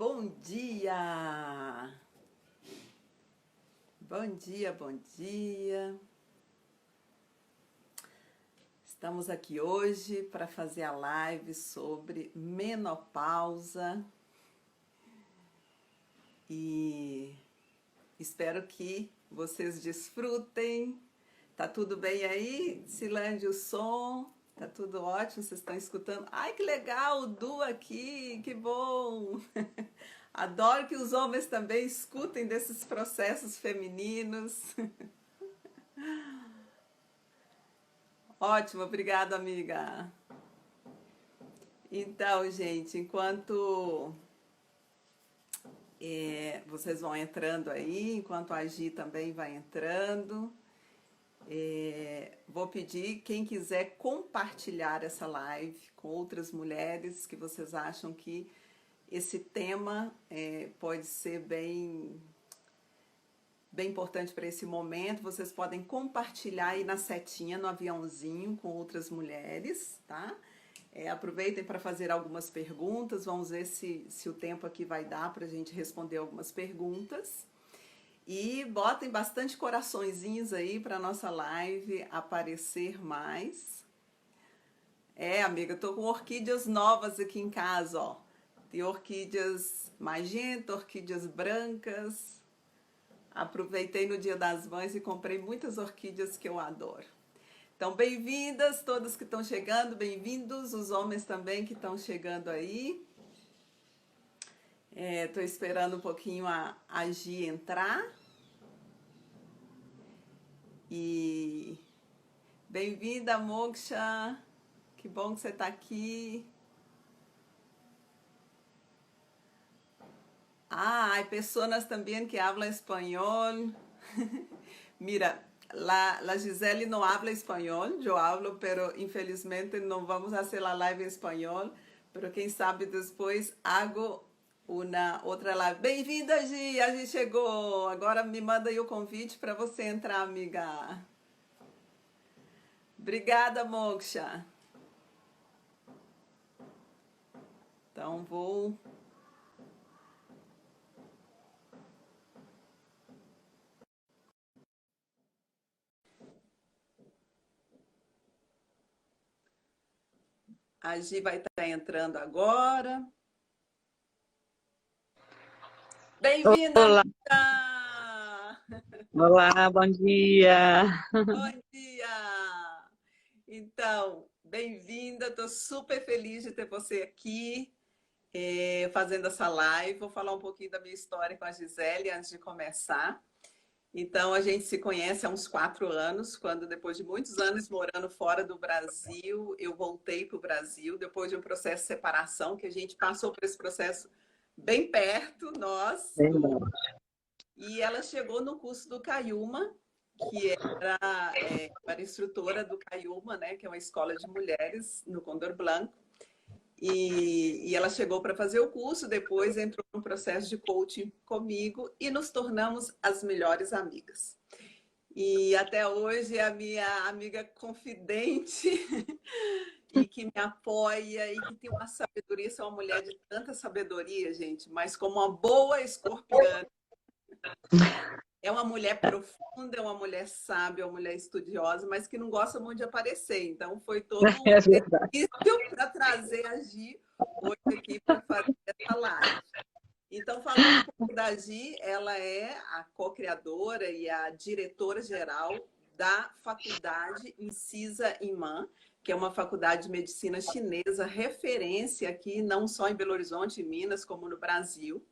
Bom dia! Bom dia, bom dia! Estamos aqui hoje para fazer a live sobre menopausa e espero que vocês desfrutem. Tá tudo bem aí? Silândia, o som? Tá tudo ótimo? Vocês estão escutando? Ai, que legal! O Du aqui, que bom! Adoro que os homens também escutem desses processos femininos. Ótimo, obrigada, amiga. Então, gente, enquanto vocês vão entrando aí, enquanto a Gi também vai entrando, vou pedir quem quiser compartilhar essa live com outras mulheres que vocês acham que esse tema pode ser bem importante para esse momento. Vocês podem compartilhar aí na setinha, no aviãozinho, com outras mulheres, tá? Aproveitem para fazer algumas perguntas. Vamos ver se o tempo aqui vai dar para a gente responder algumas perguntas. E botem bastante coraçõezinhos aí para a nossa live aparecer mais. Amiga, eu tô com orquídeas novas aqui em casa, ó. Tem orquídeas magenta, orquídeas brancas. Aproveitei no Dia das Mães e comprei muitas orquídeas que eu adoro. Então, bem-vindas todas que estão chegando, bem-vindos os homens também que estão chegando aí. Estou esperando um pouquinho a Gi entrar. E bem-vinda, Moksha. Que bom que você está aqui. Hay personas también que hablan español. Mira, la Gisele no habla español, yo hablo, pero infelizmente no vamos a hacer la live en español. Pero quem sabe depois hago uma outra live. Bem-vinda, Gi! A Gi chegou! Agora me manda aí o convite para você entrar, amiga. Obrigada, Moksha. Então, vou... A Gi vai estar entrando agora. Bem-vinda, Olá. amiga! Olá, bom dia. Bom dia! Então, bem-vinda, estou super feliz de ter você aqui fazendo essa live. Vou falar um pouquinho da minha história com a Gisele antes de começar. Então, a gente se conhece há uns 4 anos, quando depois de muitos anos morando fora do Brasil, eu voltei para o Brasil, depois de um processo de separação, que a gente passou por esse processo bem perto, nós. E ela chegou no curso do Caiuma, que era instrutora do Caiuma, né, que é uma escola de mulheres no Condor Blanco. E ela chegou para fazer o curso, depois entrou num processo de coaching comigo e nos tornamos as melhores amigas. E até hoje é a minha amiga confidente e que me apoia e que tem uma sabedoria. Essa é uma mulher de tanta sabedoria, gente, mas como uma boa escorpiana. É uma mulher profunda, é uma mulher sábia, é uma mulher estudiosa, mas que não gosta muito de aparecer. Então, foi todo um exercício para trazer a Gi hoje aqui para fazer essa live. Então, falando um pouco da Gi, ela é a co-criadora e a diretora-geral da Faculdade Incisa Imã, que é uma faculdade de medicina chinesa, referência aqui, não só em Belo Horizonte, em Minas, como no Brasil.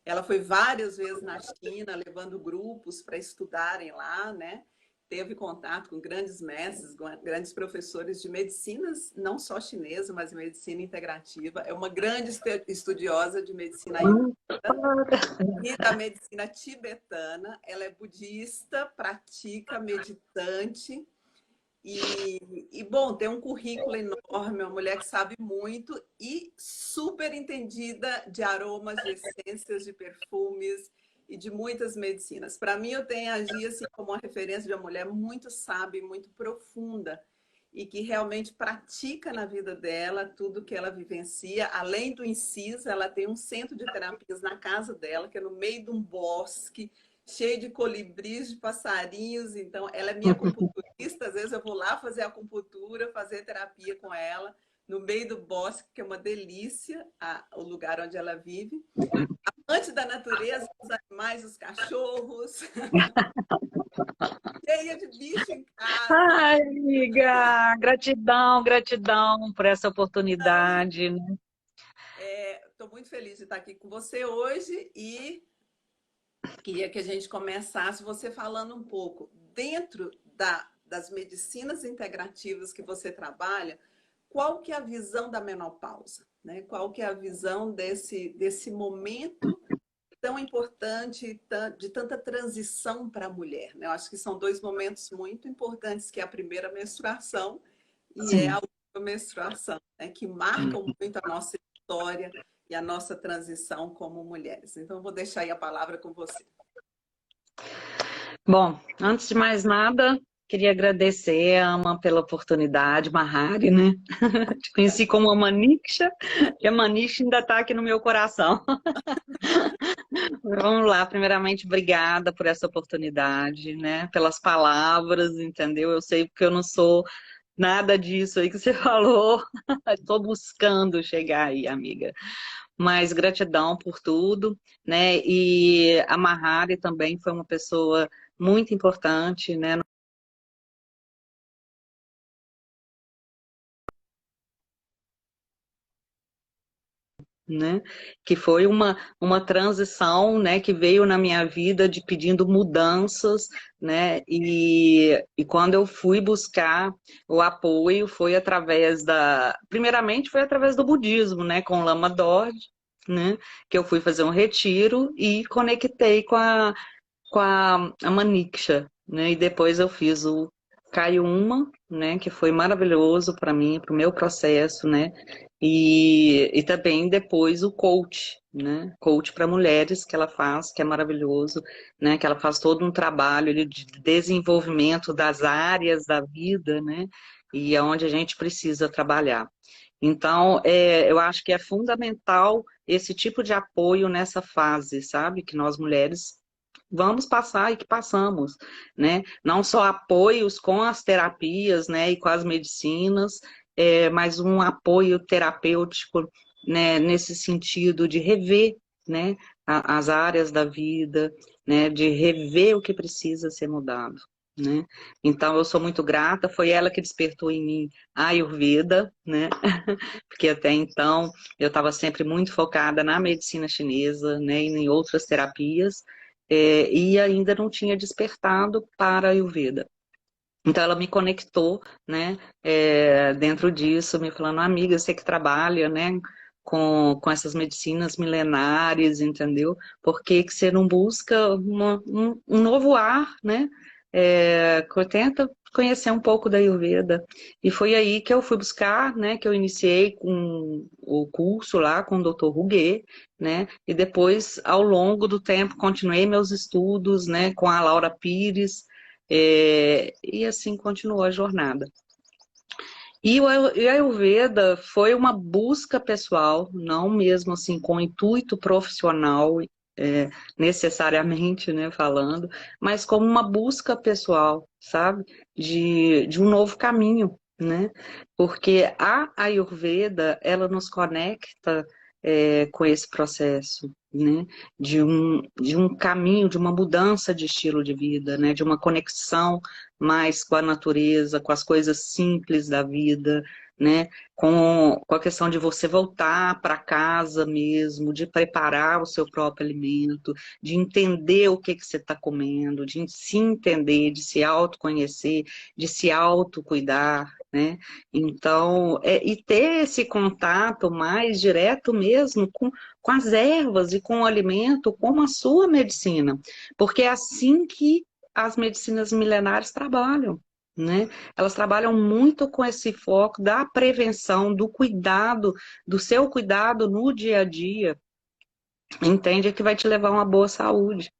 Ela foi várias vezes na China, levando grupos para estudarem lá, né? Teve contato com grandes mestres, grandes professores de medicinas, não só chinesa, mas medicina integrativa. É uma grande estudiosa de medicina e da medicina tibetana. Ela é budista, pratica, meditante. Bom, tem um currículo enorme, uma mulher que sabe muito e super entendida de aromas, de essências, de perfumes e de muitas medicinas. Para mim, eu tenho a Gi assim, como uma referência de uma mulher muito sábia, muito profunda e que realmente pratica na vida dela tudo que ela vivencia. Além do Incisa, ela tem um centro de terapias na casa dela, que é no meio de um bosque, cheio de colibris, de passarinhos. Então, ela é minha acupunturista. Às vezes eu vou lá fazer acupuntura, fazer terapia com ela, no meio do bosque, que é uma delícia, o lugar onde ela vive. Amante da natureza, os animais, os cachorros, cheia de bicho em casa. Ai, amiga, gratidão, gratidão por essa Então, oportunidade, né? estou muito feliz de estar aqui com você hoje e queria que a gente começasse você falando um pouco dentro das medicinas integrativas que você trabalha, qual que é a visão da menopausa, né? Qual que é a visão desse momento tão importante de tanta transição para a mulher, né? Eu acho que são dois momentos muito importantes, que é a primeira menstruação e é a Sim. última menstruação, né? Que marcam muito a nossa história e a nossa transição como mulheres. Então, eu vou deixar aí a palavra com você. Bom, antes de mais nada, queria agradecer a Ama pela oportunidade, Mahari, né? Te conheci como a Maniksha, e a Maniksha ainda está aqui no meu coração. Vamos lá, primeiramente, obrigada por essa oportunidade, né? Pelas palavras, entendeu? Eu sei porque eu não sou nada disso aí que você falou. Estou buscando chegar aí, amiga. Mas gratidão por tudo, né? E a Mahari também foi uma pessoa muito importante, né? Né? Que foi uma transição, né, que veio na minha vida de pedindo mudanças, né? E quando eu fui buscar o apoio foi através primeiramente foi através do budismo, né, com Lama Dorje, né, que eu fui fazer um retiro e conectei com a Maniksha, né? E depois eu fiz o Kayuma, né? Que foi maravilhoso para mim, para o meu processo, né? E também depois o coach, né? Coach para mulheres que ela faz, que é maravilhoso, né? Que ela faz todo um trabalho ali de desenvolvimento das áreas da vida, né? E é onde a gente precisa trabalhar. Então, eu acho que é fundamental esse tipo de apoio nessa fase, sabe? Que nós mulheres vamos passar e que passamos, né? Não só apoios com as terapias, né, e com as medicinas, mas um apoio terapêutico, né, nesse sentido de rever, né, as áreas da vida, né, de rever o que precisa ser mudado, né? Então eu sou muito grata, foi ela que despertou em mim a Ayurveda, né? Porque até então eu estava sempre muito focada na medicina chinesa, né, e em outras terapias, e ainda não tinha despertado para a Ayurveda. Então ela me conectou, né, dentro disso, me falando, amiga, você que trabalha, né, com essas medicinas milenares, entendeu? Por que que você não busca um novo ar, né? Tenta conhecer um pouco da Ayurveda. E foi aí que eu fui buscar, né, que eu iniciei com o curso lá com o Dr. Ruguet, né? E depois, ao longo do tempo, continuei meus estudos, né, com a Laura Pires, e assim continuou a jornada. E a Ayurveda foi uma busca pessoal, não mesmo assim com intuito profissional, necessariamente, né, falando, mas como uma busca pessoal, sabe, de um novo caminho, né? Porque a Ayurveda, ela nos conecta com esse processo, né? De um caminho, de uma mudança de estilo de vida, né? De uma conexão mais com a natureza, com as coisas simples da vida, né? Com a questão de você voltar para casa mesmo, de preparar o seu próprio alimento, de entender o que você está comendo, de se entender, de se autoconhecer, de se autocuidar, né? Então, e ter esse contato mais direto mesmo com as ervas e com o alimento, como a sua medicina, porque é assim que as medicinas milenares trabalham, né? Elas trabalham muito com esse foco da prevenção, do cuidado, do seu cuidado no dia a dia, entende? Que vai te levar a uma boa saúde,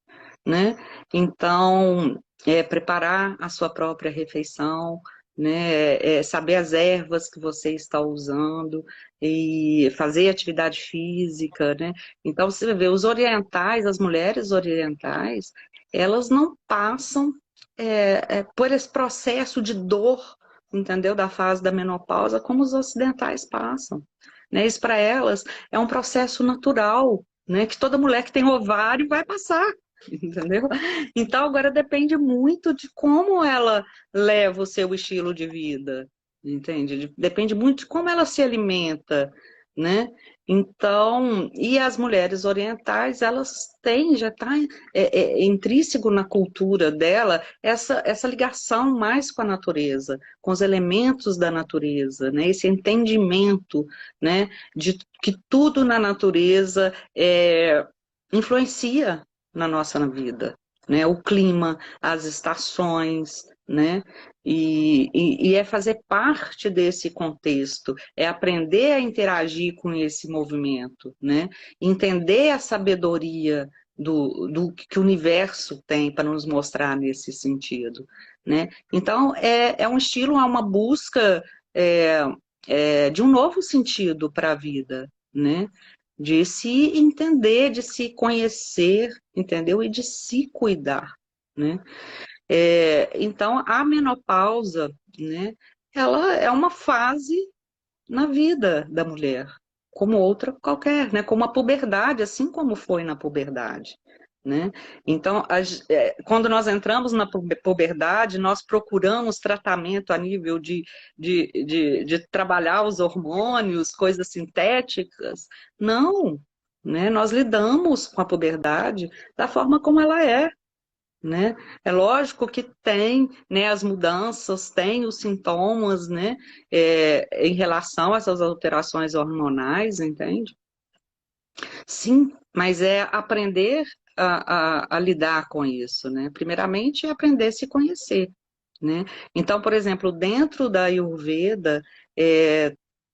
né? Então, preparar a sua própria refeição, né? Saber as ervas que você está usando e fazer atividade física, né? Então, você vê, os orientais, as mulheres orientais, elas não passam por esse processo de dor, entendeu? Da fase da menopausa, como os ocidentais passam, né? Isso para elas é um processo natural, né? Que toda mulher que tem ovário vai passar. Entendeu? Então, agora depende muito de como ela leva o seu estilo de vida, entende? Depende muito de como ela se alimenta, né? Então, e as mulheres orientais, elas têm, já está intrínseco na cultura dela, essa ligação mais com a natureza, com os elementos da natureza, né? Esse entendimento, né? De que tudo na natureza influencia na nossa vida, né? O clima, as estações, né? E é fazer parte desse contexto, é aprender a interagir com esse movimento, né? Entender a sabedoria do que o universo tem para nos mostrar nesse sentido, né? Então, é um estilo, é uma busca de um novo sentido para a vida, né? De se entender, de se conhecer, entendeu? E de se cuidar, né? Então, a menopausa, né? Ela é uma fase na vida da mulher, como outra qualquer, né? Como a puberdade, assim como foi na puberdade, né? Então, quando nós entramos na puberdade, nós procuramos tratamento a nível de trabalhar os hormônios, coisas sintéticas. Não, né? Nós lidamos com a puberdade da forma como ela é, né? É lógico que tem, né, as mudanças, tem os sintomas, né, em relação a essas alterações hormonais, entende? Sim, mas é aprender a lidar com isso, né? Primeiramente, é aprender a se conhecer, né? Então, por exemplo, dentro da Ayurveda,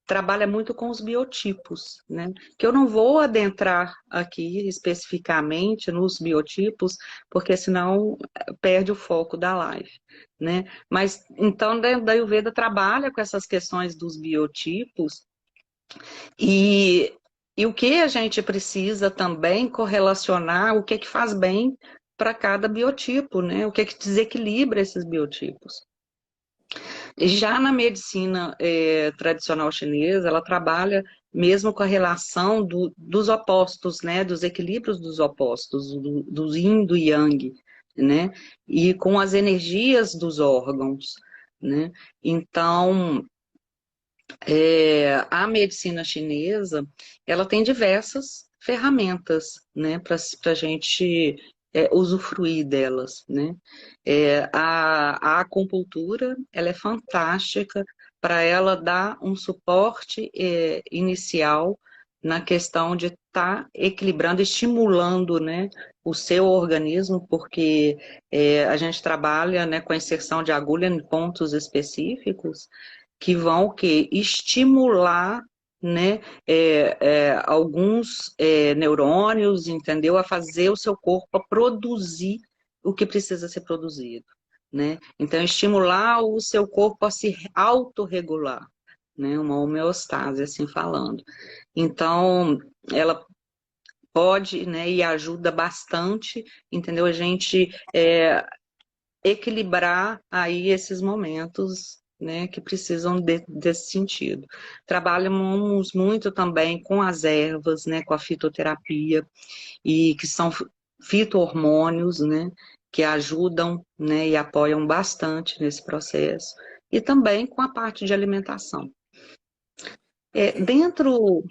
trabalha muito com os biotipos, né? Que eu não vou adentrar aqui especificamente nos biotipos, porque senão perde o foco da live, né? Mas, então, dentro da Ayurveda trabalha com essas questões dos biotipos, e, e o que a gente precisa também correlacionar, o que é que faz bem para cada biotipo, né? O que é que desequilibra esses biotipos. E já na medicina tradicional chinesa, ela trabalha mesmo com a relação dos opostos, né? Dos equilíbrios dos opostos, do yin, do yang, né? E com as energias dos órgãos, né? Então, a medicina chinesa, ela tem diversas ferramentas, né, para a gente usufruir delas, né? A acupuntura, ela é fantástica para ela dar um suporte inicial na questão de estar equilibrando, estimulando, né, o seu organismo, porque a gente trabalha, né, com a inserção de agulha em pontos específicos, que vão o quê? Estimular, né, alguns neurônios, entendeu? A fazer o seu corpo a produzir o que precisa ser produzido, né? Então, estimular o seu corpo a se autorregular, né? Uma homeostase, assim falando. Então, ela pode, né, e ajuda bastante, entendeu? A gente equilibrar aí esses momentos, né, que precisam desse sentido. Trabalhamos muito também com as ervas, né, com a fitoterapia, e que são fito-hormônios, né, que ajudam, né, e apoiam bastante nesse processo, e também com a parte de alimentação. Ok. Dentro...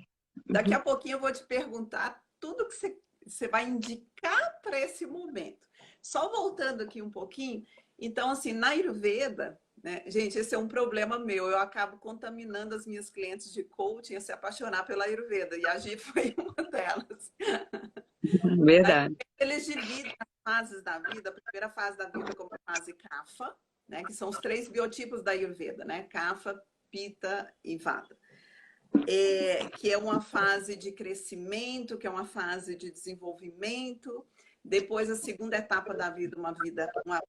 Daqui a pouquinho eu vou te perguntar tudo que você vai indicar para esse momento. Só voltando aqui um pouquinho, então, assim, na Ayurveda, né, gente, esse é um problema meu. Eu acabo contaminando as minhas clientes de coaching a se apaixonar pela Ayurveda, e a Gi foi uma delas. Verdade. Eles dividem as fases da vida, a primeira fase da vida como a fase Kapha, né, que são os três biotipos da Ayurveda, né? Kapha, Pitta e Vata. Que é uma fase de crescimento, que é uma fase de desenvolvimento, Depois, a segunda etapa da vida, uma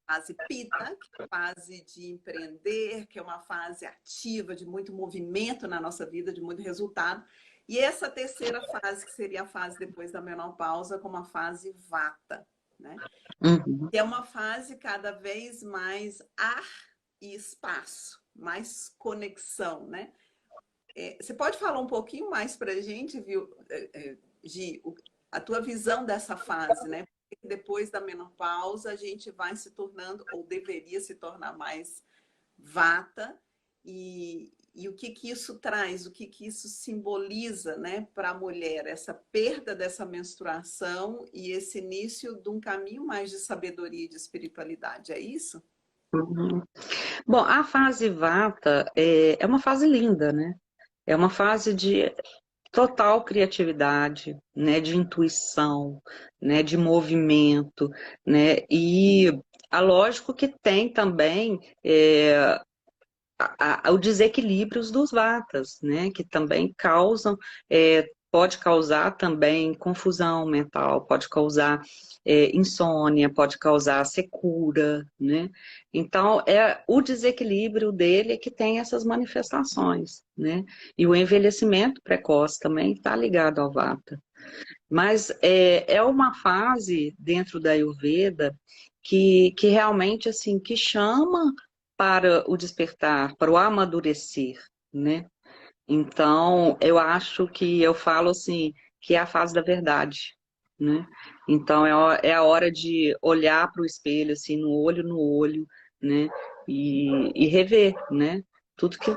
fase pita, que é a fase de empreender, que é uma fase ativa, de muito movimento na nossa vida, de muito resultado. E essa terceira fase, que seria a fase depois da menopausa, como a fase vata, né? Uhum. Que é uma fase cada vez mais ar e espaço, mais conexão, né? Você pode falar um pouquinho mais para a gente, viu, Gi, a tua visão dessa fase, né? Porque depois da menopausa a gente vai se tornando, ou deveria se tornar mais vata, e o que que isso traz, o que que isso simboliza, né, para a mulher, essa perda dessa menstruação e esse início de um caminho mais de sabedoria e de espiritualidade, é isso? Uhum. Bom, a fase Vata é uma fase linda, né? É uma fase de total criatividade, né? De intuição, né? De movimento, né? E lógico que tem também os desequilíbrios dos vatas, né? Que também causam, pode causar também confusão mental, pode causar insônia, pode causar secura, né? Então, o desequilíbrio dele é que tem essas manifestações, né? E o envelhecimento precoce também está ligado ao vata. Mas é uma fase dentro da Ayurveda que realmente, assim, que chama para o despertar, para o amadurecer, né? Então, eu acho que eu falo assim, que é a fase da verdade, né? Então, é a hora de olhar para o espelho, assim, no olho, né? E rever, né? Tudo que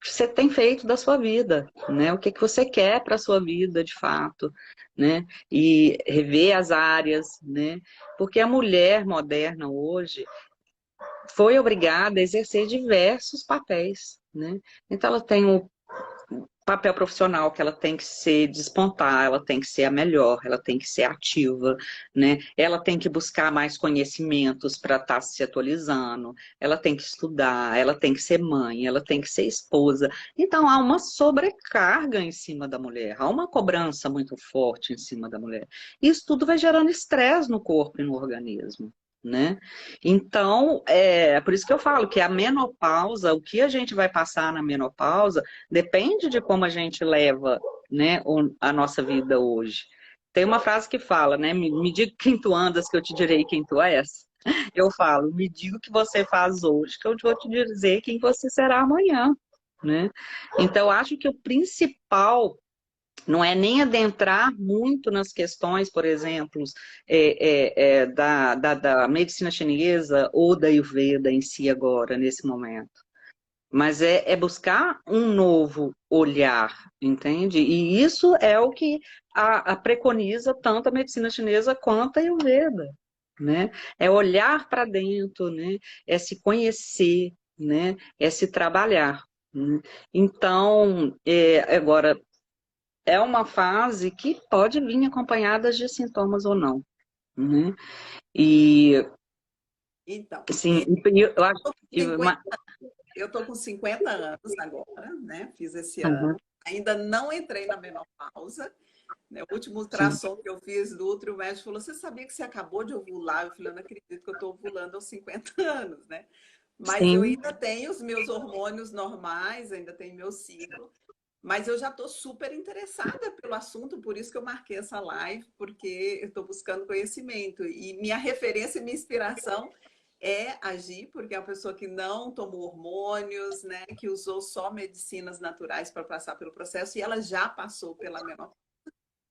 você tem feito da sua vida, né? O que que você quer para a sua vida, de fato, né? E rever as áreas, né? Porque a mulher moderna hoje foi obrigada a exercer diversos papéis, né? Então ela tem o papel profissional que ela tem que se despontar, ela tem que ser a melhor, ela tem que ser ativa, né? Ela tem que buscar mais conhecimentos para estar se atualizando, ela tem que estudar, ela tem que ser mãe, ela tem que ser esposa. Então há uma sobrecarga em cima da mulher, há uma cobrança muito forte em cima da mulher. Isso tudo vai gerando estresse no corpo e no organismo. Né? Então, por isso que eu falo que a menopausa, o que a gente vai passar na menopausa, depende de como a gente leva, né, a nossa vida hoje. Tem uma frase que fala, né? Me diga quem tu andas, que eu te direi quem tu és. Eu falo, me diga o que você faz hoje, que eu vou te dizer quem você será amanhã, né? Então, eu acho que o principal não é nem adentrar muito nas questões, por exemplo, da medicina chinesa ou da Ayurveda em si agora, nesse momento. Mas é buscar um novo olhar, entende? E isso é o que preconiza tanto a medicina chinesa quanto a Ayurveda, né? É olhar para dentro, né? É se conhecer, né? É se trabalhar. Né? Então, agora, é uma fase que pode vir acompanhada de sintomas ou não, né? E, Então, assim, eu acho... 50 eu tô com 50 anos agora, né? Fiz esse Uhum, ano. Ainda não entrei na menopausa. Né? O último sim, ultrassom que eu fiz do útero, o médico falou: Você sabia que você acabou de ovular? Eu falei: Eu não acredito que eu estou ovulando aos 50 anos, né? Mas eu sim. ainda tenho os meus hormônios normais, ainda tenho meu ciclo. Mas eu já estou super interessada pelo assunto, por isso que eu marquei essa live, porque eu estou buscando conhecimento. E minha referência e minha inspiração é agir, porque é uma pessoa que não tomou hormônios, né, que usou só medicinas naturais para passar pelo processo, e ela já passou pela menopausa.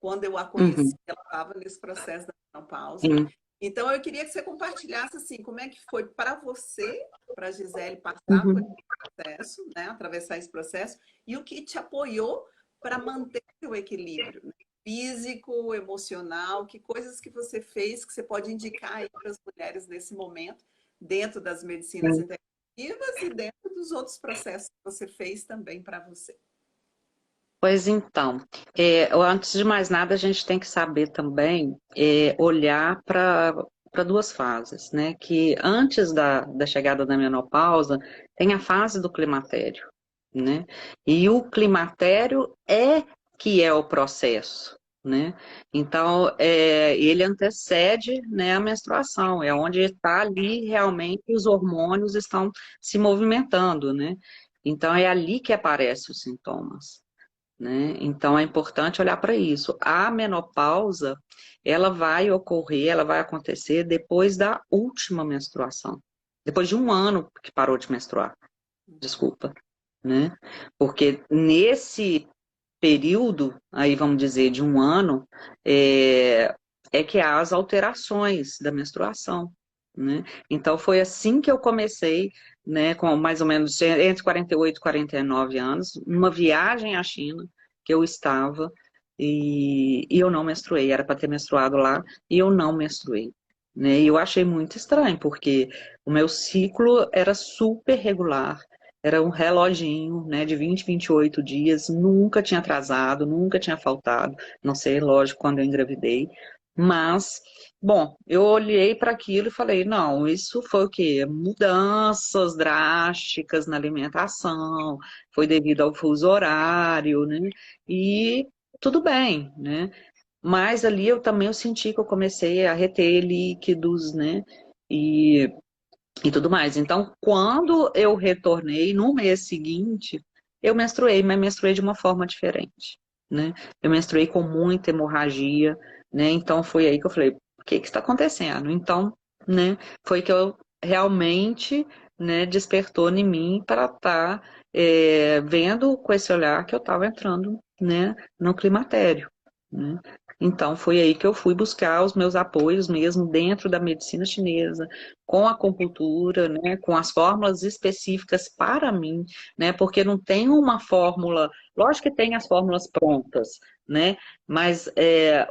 Quando eu a conheci, Uhum, ela estava nesse processo da menopausa. sim. Então, eu queria que você compartilhasse assim, como é que foi para você, para a Gisele, passar por Uhum. esse processo, né, atravessar esse processo, e o que te apoiou para manter o equilíbrio, né, físico, emocional, que coisas que você fez que você pode indicar aí para as mulheres nesse momento, dentro das medicinas Sim. integrativas e dentro dos outros processos que você fez também para você. Pois então, antes de mais nada, a gente tem que saber também olhar para duas fases, né? Que antes da chegada da menopausa, tem a fase do climatério, né? E o climatério que é o processo. né? Então, ele antecede, né, a menstruação, é onde está ali realmente os hormônios estão se movimentando, né? Então, é ali que aparecem os sintomas, né? Então, é importante olhar para isso. A menopausa, ela vai ocorrer, ela vai acontecer depois da última menstruação, depois de um ano que parou de menstruar, desculpa, né? Porque nesse período, aí vamos dizer, de um ano, é, é que há as alterações da menstruação, né? Então foi assim que eu comecei, né, com mais ou menos entre 48 e 49 anos, uma viagem à China, que eu estava, e eu não menstruei, era para ter menstruado lá, e eu não menstruei. Né? E eu achei muito estranho, porque o meu ciclo era super regular, era um reloginho, né, de 20, 28 dias, nunca tinha atrasado, nunca tinha faltado, não sei, lógico, quando eu engravidei. Mas, bom, eu olhei para aquilo e falei, não, isso foi o quê? Mudanças drásticas na alimentação, foi devido ao fuso horário, né? E tudo bem, né? Mas ali eu também eu senti que eu comecei a reter líquidos, né? E e tudo mais. Então, quando eu retornei no mês seguinte, eu menstruei, mas menstruei de uma forma diferente, né? Eu menstruei com muita hemorragia, né? Então foi aí que eu falei, o que que está acontecendo? Então, né, foi que eu realmente, né, despertou em mim para estar vendo com esse olhar que eu estava entrando, né, no climatério, né? Então foi aí que eu fui buscar os meus apoios mesmo dentro da medicina chinesa, com a acupuntura, né, com as fórmulas específicas para mim, né, porque não tem uma fórmula, lógico que tem as fórmulas prontas, né, mas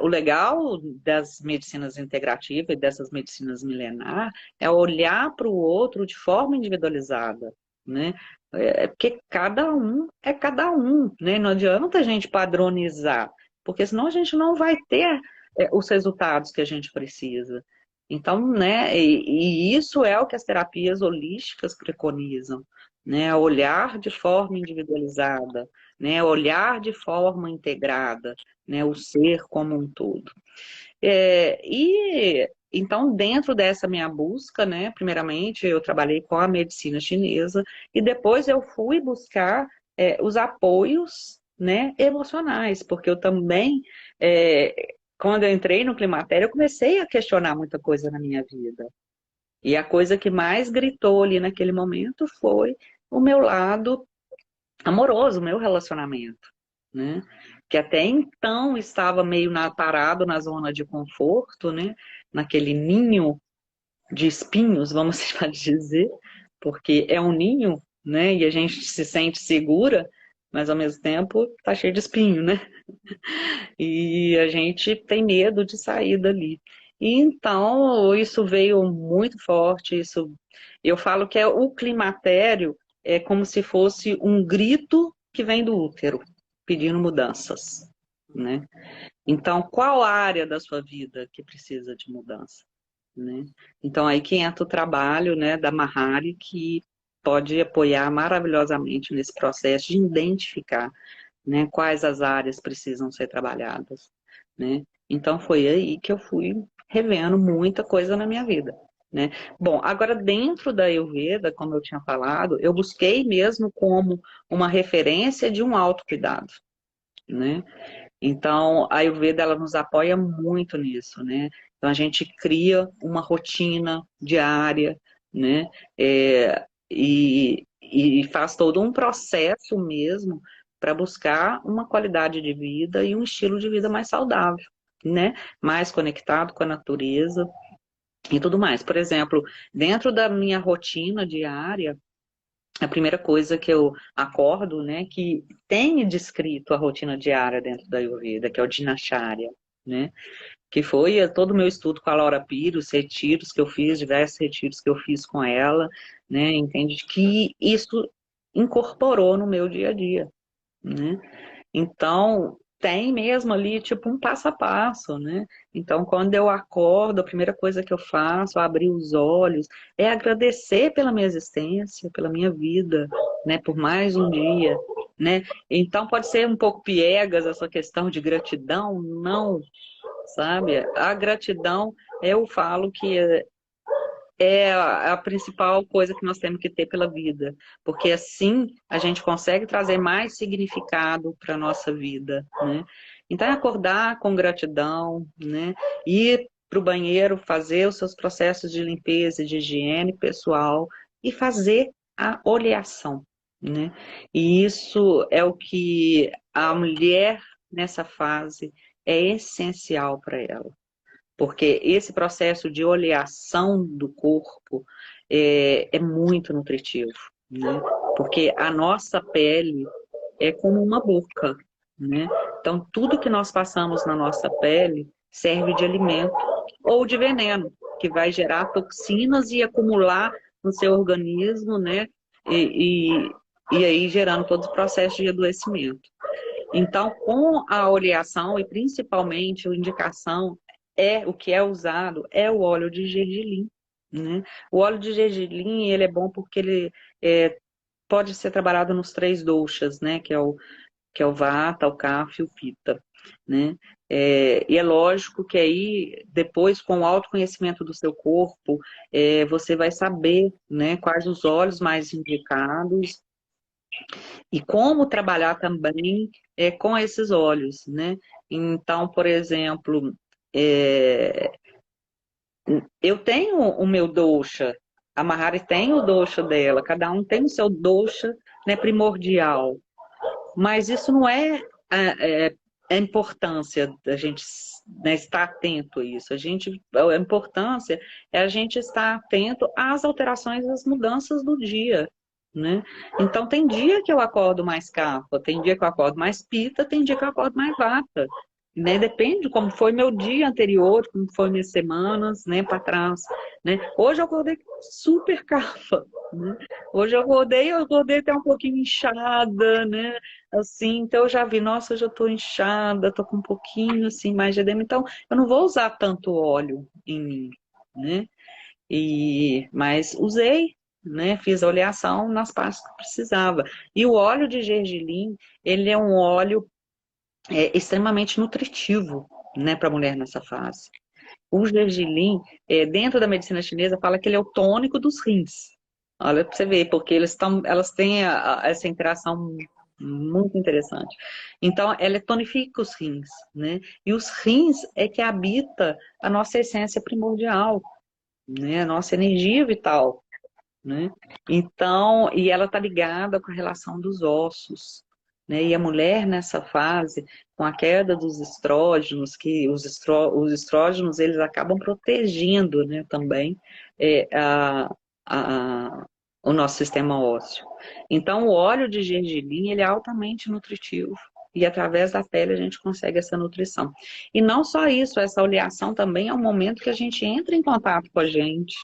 o legal das medicinas integrativas e dessas medicinas milenar é olhar para o outro de forma individualizada, né, porque cada um é cada um, né, não adianta a gente padronizar, porque senão a gente não vai ter os resultados que a gente precisa. Então, né, e isso é o que as terapias holísticas preconizam, né, olhar de forma individualizada, né, olhar de forma integrada, né, o ser como um todo. E então, dentro dessa minha busca, né, primeiramente eu trabalhei com a medicina chinesa e depois eu fui buscar os apoios, né, emocionais, porque eu também quando eu entrei no climatério, eu comecei a questionar muita coisa na minha vida. E a coisa que mais gritou ali naquele momento foi o meu lado amoroso, o meu relacionamento, né? Que até então estava meio parado na zona de conforto, né? Naquele ninho de espinhos, vamos dizer, porque é um ninho, né? E a gente se sente segura, mas ao mesmo tempo tá cheio de espinho, né? E a gente tem medo de sair dali. E então, isso veio muito forte, isso eu falo que é o climatério é como se fosse um grito que vem do útero, pedindo mudanças, né? Então, qual área da sua vida que precisa de mudança, né? Então, aí que entra o trabalho, né, da Mahari, que pode apoiar maravilhosamente nesse processo de identificar, né, quais as áreas precisam ser trabalhadas, né? Então foi aí que eu fui revendo muita coisa na minha vida, né? Bom, agora dentro da Ayurveda, como eu tinha falado, eu busquei mesmo como uma referência de um autocuidado, né? Então a Ayurveda ela nos apoia muito nisso, né? Então a gente cria uma rotina diária, né? E faz todo um processo mesmo para buscar uma qualidade de vida e um estilo de vida mais saudável, né? Mais conectado com a natureza e tudo mais. Por exemplo, dentro da minha rotina diária, a primeira coisa que eu acordo, né, que tem descrito a rotina diária dentro da Ayurveda, que é o Dinacharya, né? Que foi todo o meu estudo com a Laura Pires, retiros que eu fiz, diversos retiros que eu fiz com ela, né? Entende que isso incorporou no meu dia a dia, né? Então, tem mesmo ali, tipo, um passo a passo, né? Então, quando eu acordo, a primeira coisa que eu faço, abrir os olhos, é agradecer pela minha existência, pela minha vida, né? Por mais um dia, né? Então, pode ser um pouco piegas essa questão de gratidão, não, sabe? A gratidão, eu falo que é a principal coisa que nós temos que ter pela vida, porque assim a gente consegue trazer mais significado para a nossa vida, né? Então é acordar com gratidão, né? Ir para o banheiro, fazer os seus processos de limpeza e de higiene pessoal e fazer a oleação, né? E isso é o que a mulher nessa fase é essencial para ela, porque esse processo de oleação do corpo é muito nutritivo, né? Porque a nossa pele é como uma boca, né? Então, tudo que nós passamos na nossa pele serve de alimento ou de veneno, que vai gerar toxinas e acumular no seu organismo, né? E aí gerando todo o processo de adoecimento. Então, com a oleação e principalmente a indicação o que é usado é o óleo de gergelim, né? O óleo de gergelim, ele é bom porque ele pode ser trabalhado nos três doshas, né? Que é o Vata, o Kapha e o Pitta, né? E é lógico que aí, depois, com o autoconhecimento do seu corpo, você vai saber, né, quais os óleos mais indicados e como trabalhar também com esses óleos, né? Então, por exemplo, é, eu tenho o meu dosha, a Mahari tem o dosha dela, cada um tem o seu dosha, né, primordial, mas isso não a importância da gente, né, estar atento a isso. A importância é a gente estar atento às alterações, às mudanças do dia, né? Então, tem dia que eu acordo mais Kapha, tem dia que eu acordo mais Pitta, tem dia que eu acordo mais Vata, né? Depende de como foi meu dia anterior, como foi minhas semanas, né, para trás, né? Hoje eu acordei super Kapha, né? Hoje eu acordei até um pouquinho inchada, né? Assim, então eu já vi, nossa, hoje eu tô inchada, tô com um pouquinho assim mais de edema, então eu não vou usar tanto óleo em mim, né? Mas usei, né? Fiz a oleação nas partes que precisava. E o óleo de gergelim, ele é um óleo extremamente nutritivo, né, para a mulher nessa fase. O gergelim, dentro da medicina chinesa, fala que ele é o tônico dos rins. Olha para você ver, porque elas têm essa interação muito interessante. Então, ela tonifica os rins, né? E os rins é que habita a nossa essência primordial, né? A nossa energia vital, né? Então, e ela está ligada com a relação dos ossos, né? E a mulher nessa fase, com a queda dos estrógenos, que os estrógenos eles acabam protegendo, né, também é, a, a- o nosso sistema ósseo. Então, o óleo de gergelim ele é altamente nutritivo. E através da pele a gente consegue essa nutrição. E não só isso, essa oleação também é um momento que a gente entra em contato com a gente,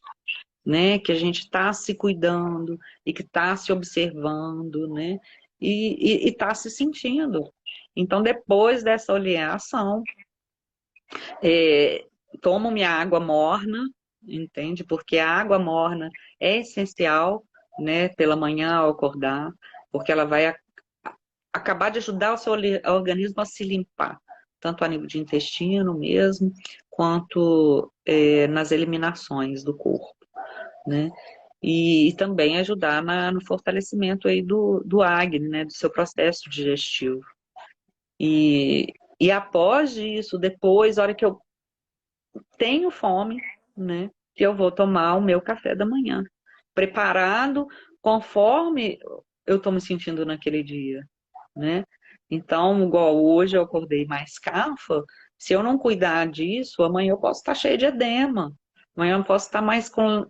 né? Que a gente está se cuidando e que está se observando, né? E está se sentindo. Então, depois dessa oleação, é, tomo minha água morna, entende? Porque a água morna é essencial, né? Pela manhã ao acordar, porque ela vai acabar de ajudar o seu organismo a se limpar, tanto a nível de intestino mesmo, quanto nas eliminações do corpo, né? E também ajudar no fortalecimento aí do Agni, né, do seu processo digestivo. E após isso, depois, a hora que eu tenho fome, né, que eu vou tomar o meu café da manhã, preparado conforme eu estou me sentindo naquele dia, né? Então, igual hoje eu acordei mais cafa, se eu não cuidar disso, amanhã eu posso estar cheia de edema, amanhã eu posso estar mais com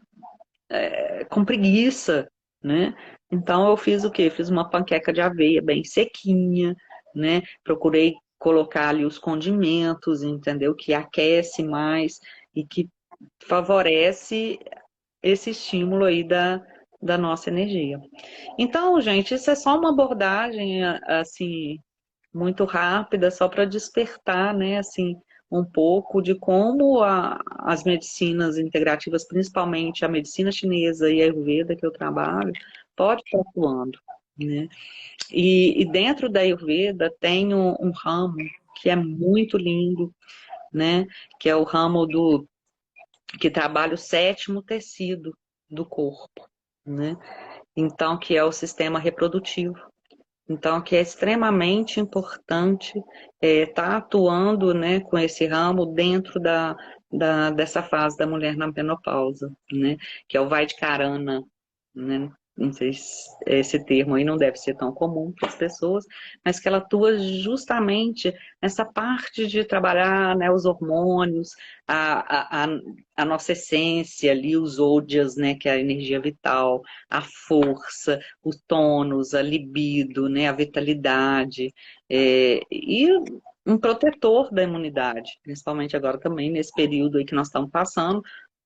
preguiça, né? Então eu fiz o quê? Fiz uma panqueca de aveia bem sequinha, né? Procurei colocar ali os condimentos, entendeu? Que aquece mais e que favorece esse estímulo aí da nossa energia. Então, gente, isso é só uma abordagem, assim, muito rápida, só para despertar, né, assim, um pouco de como as medicinas integrativas, principalmente a medicina chinesa e a Ayurveda que eu trabalho, pode estar atuando, né? E dentro da Ayurveda tem um ramo que é muito lindo, né? Que é o ramo que trabalha o sétimo tecido do corpo, né? Então, que é o sistema reprodutivo. Então, que é extremamente importante estar atuando, né, com esse ramo dentro dessa fase da mulher na menopausa, né, que é o Vaidkarana, né, não sei se esse termo aí não deve ser tão comum para as pessoas, mas que ela atua justamente nessa parte de trabalhar, né, os hormônios, a nossa essência ali, os ódias, né, que é a energia vital, a força, o tônus, a libido, né, a vitalidade, e um protetor da imunidade, principalmente agora também nesse período aí que nós estamos passando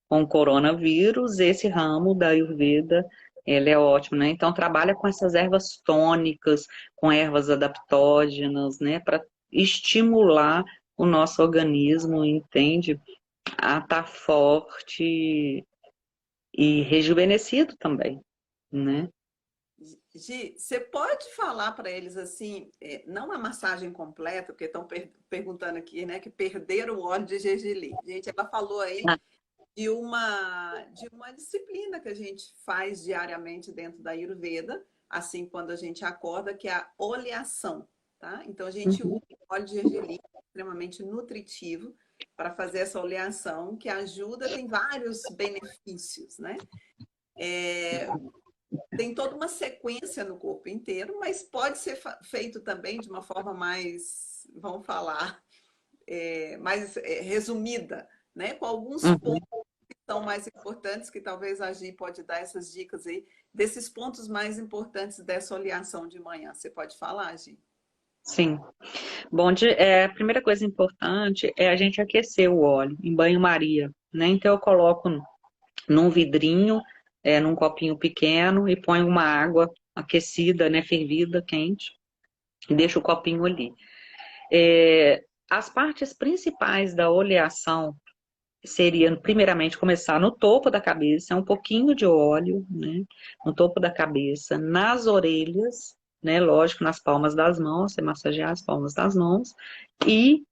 com o coronavírus, esse ramo da Ayurveda, ele é ótimo, né? Então trabalha com essas ervas tônicas, com ervas adaptógenas, né, para estimular o nosso organismo, entende? A estar forte e rejuvenescido também, né? Gi, você pode falar para eles assim, não a massagem completa, porque estão perguntando aqui, né, que perderam o óleo de gergelim. Gente, ela falou aí Ah, de uma disciplina que a gente faz diariamente dentro da Ayurveda, assim quando a gente acorda, que é a oleação, tá? Então a gente usa uhum, o óleo de gergelim, extremamente nutritivo, para fazer essa oleação, que ajuda, tem vários benefícios, né? Tem toda uma sequência no corpo inteiro, mas pode ser feito também de uma forma mais, vamos falar, mais resumida, né? Com alguns uhum. pontos que são mais importantes, que talvez a Gi pode dar essas dicas aí, desses pontos mais importantes dessa oleação de manhã. Você pode falar, Gi? Sim. Bom, a primeira coisa importante é a gente aquecer o óleo em banho-maria, né? Então eu coloco num vidrinho, num copinho pequeno e ponho uma água aquecida, né, fervida, quente, e deixo o copinho ali. As partes principais da oleação seria, primeiramente, começar no topo da cabeça, um pouquinho de óleo, né, no topo da cabeça, nas orelhas, né, lógico, nas palmas das mãos, você massagear as palmas das mãos, e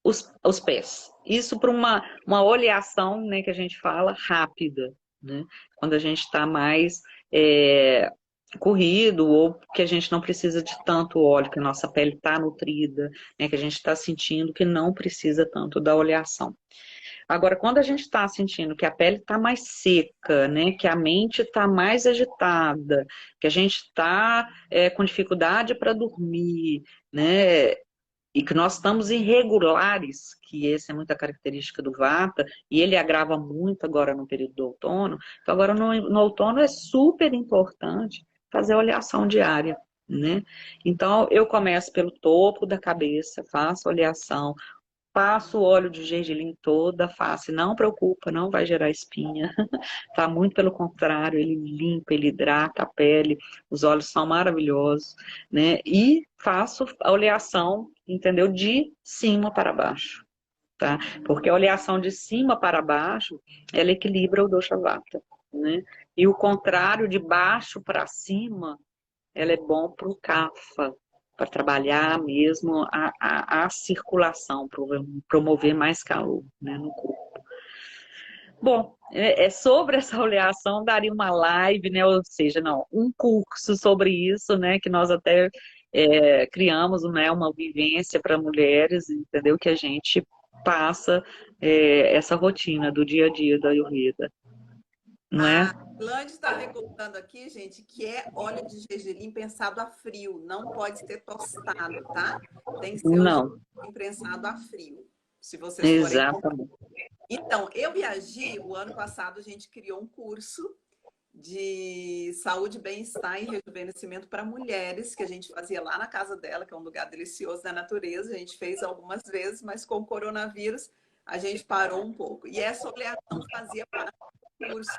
os pés. Isso para uma oleação, né, que a gente fala, rápida, né? Quando a gente está mais corrido ou que a gente não precisa de tanto óleo, que a nossa pele está nutrida, né, que a gente está sentindo que não precisa tanto da oleação. Agora, quando a gente está sentindo que a pele está mais seca, né, que a mente está mais agitada, que a gente está com dificuldade para dormir, né, e que nós estamos irregulares, que essa é muita característica do Vata, e ele agrava muito agora no período do outono. Então, agora no outono é super importante fazer a oleação diária, né? Então, eu começo pelo topo da cabeça, faço a oleação, passo o óleo de gergelim toda a face, não preocupa, não vai gerar espinha, tá? Muito pelo contrário, ele limpa, ele hidrata a pele, os óleos são maravilhosos, né? E faço a oleação, entendeu? De cima para baixo, tá? Porque a oleação de cima para baixo, ela equilibra o dosha vata, né? E o contrário, de baixo para cima, ela é bom para o kapha, para trabalhar mesmo a circulação, promover mais calor, né, no corpo. Bom, sobre essa oleação, daria uma live, né? Ou seja, não, um curso sobre isso, né? Que nós até criamos, né? Uma vivência para mulheres, entendeu? Que a gente passa essa rotina do dia a dia da Ayurveda, não é? A Lande está recordando aqui, gente, que é óleo de gergelim prensado a frio, não pode ser tostado, tá? Tem que ser o Não, gergelim prensado a frio, se vocês forem. exatamente. Então, eu e a Gi, o ano passado, a gente criou um curso de saúde, bem-estar e rejuvenescimento para mulheres, que a gente fazia lá na casa dela, que é um lugar delicioso da natureza. A gente fez algumas vezes, mas com o coronavírus a gente parou um pouco. E essa oleação fazia parte do curso.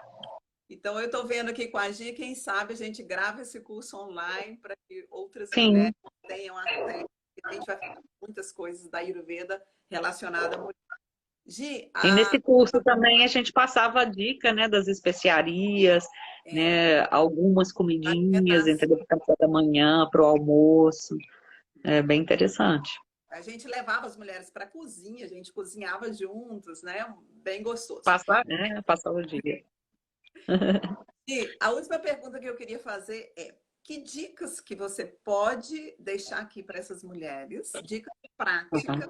Então, eu estou vendo aqui com a Gi, quem sabe a gente grava esse curso online para que outras mulheres Sim, tenham acesso a gente vai falar muitas coisas da Ayurveda relacionada à mulher. Gi, E nesse curso também a gente passava a dica, né, das especiarias, né, algumas comidinhas, alimentação. entendeu? Para o café da manhã, para o almoço. É bem interessante. A gente levava as mulheres para a cozinha, a gente cozinhava juntos, né? Bem gostoso. Passar o dia. E a última pergunta que eu queria fazer é: que dicas que você pode deixar aqui para essas mulheres? Dicas práticas,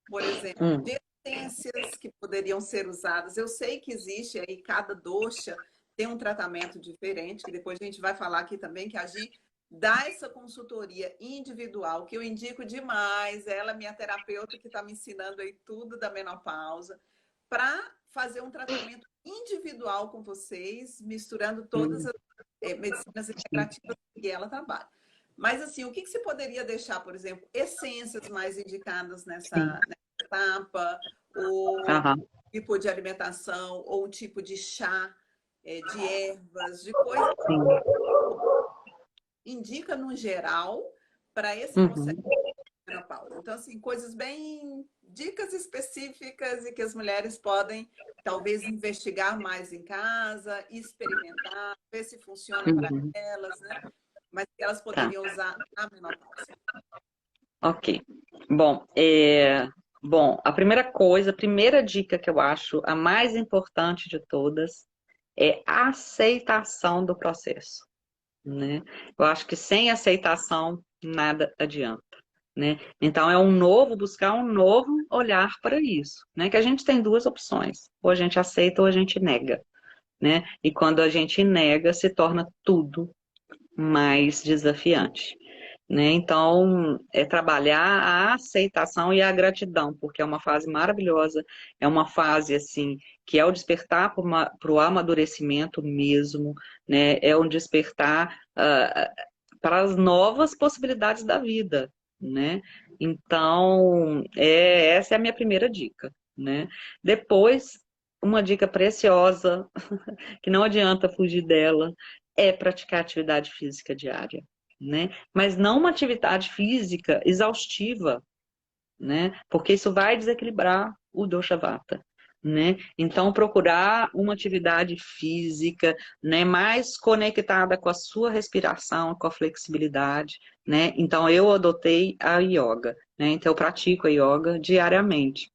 por exemplo, de essências que poderiam ser usadas. Eu sei que existe aí, cada dosha tem um tratamento diferente, que depois a gente vai falar aqui também, que a Gi dá essa consultoria individual, que eu indico demais. Ela é minha terapeuta que está me ensinando aí tudo da menopausa, para fazer um tratamento individual com vocês, misturando todas as medicinas integrativas que ela trabalha. Mas, assim, o que você poderia deixar, por exemplo, essências mais indicadas nessa etapa, ou tipo de alimentação, ou um tipo de chá, de ervas, de coisas que indica no geral para esse processo de menopausa. Então, assim, coisas bem, dicas específicas e que as mulheres podem talvez investigar mais em casa, experimentar, ver se funciona para elas, né? Mas que elas poderiam usar na menopausa. Ok. Bom, a primeira dica que eu acho a mais importante de todas é a aceitação do processo, né? Eu acho que sem aceitação nada adianta, né? Então buscar um novo olhar para isso, né? Que a gente tem duas opções: ou a gente aceita ou a gente nega, né? E quando a gente nega, se torna tudo mais desafiante, né? Então, é trabalhar a aceitação e a gratidão, porque é uma fase maravilhosa, é uma fase, assim, que é o despertar para o amadurecimento mesmo, né? É um despertar para as novas possibilidades da vida, né? Então, essa é a minha primeira dica, né? Depois, uma dica preciosa, que não adianta fugir dela, é praticar atividade física diária, né? Mas não uma atividade física exaustiva, né? Porque isso vai desequilibrar o dosha vata, né? Então procurar uma atividade física, né, mais conectada com a sua respiração, com a flexibilidade, né? Então eu adotei a yoga, né? Então eu pratico a yoga diariamente.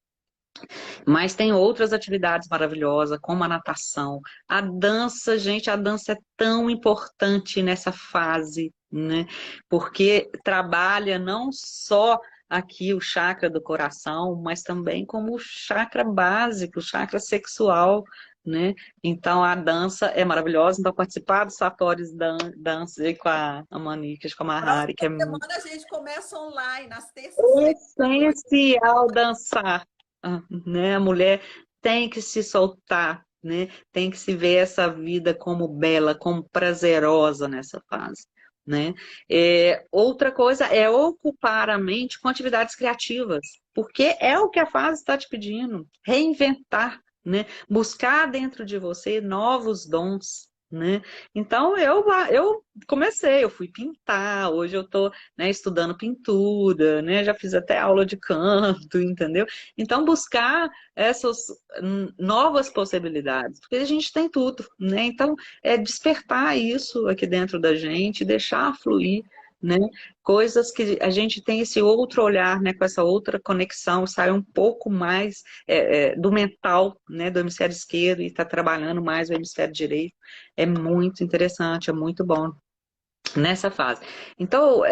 Mas tem outras atividades maravilhosas, como a natação. A dança, gente, a dança é tão importante nessa fase, né? Porque trabalha não só aqui o chakra do coração, mas também como o chakra básico, o chakra sexual, né? Então a dança é maravilhosa. Então participar dos Satori's Dance com a Manikas, com a Mahari, que é Próxima semana a gente começa online, nas terças e sextas. essencial dançar, né? A mulher tem que se soltar, né? Tem que se ver essa vida como bela, como prazerosa nessa fase, né? Outra coisa é ocupar a mente com atividades criativas, porque é o que a fase está te pedindo, reinventar, né? Buscar dentro de você novos dons, né? Então eu comecei, eu fui pintar, hoje eu estou, né, estudando pintura, né? Já fiz até aula de canto, entendeu? Então buscar essas novas possibilidades, porque a gente tem tudo, né? Então é despertar isso aqui dentro da gente, deixar fluir, né? Coisas que a gente tem esse outro olhar, né? Com essa outra conexão, sai um pouco mais do mental, né? Do hemisfério esquerdo e está trabalhando mais o hemisfério direito. É muito interessante, é muito bom nessa fase. Então,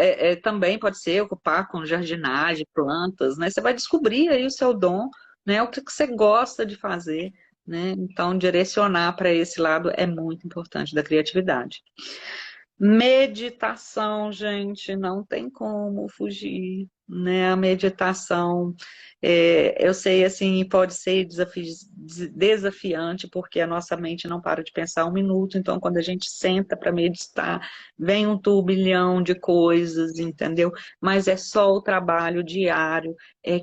também pode ser ocupar com jardinagem, plantas, né? Você vai descobrir aí o seu dom, né? O que você gosta de fazer, né? Então, direcionar para esse lado é muito importante da criatividade. Meditação, gente, não tem como fugir, né? A meditação, eu sei, assim, pode ser desafiante, porque a nossa mente não para de pensar um minuto, então quando a gente senta para meditar, vem um turbilhão de coisas, entendeu? Mas é só o trabalho diário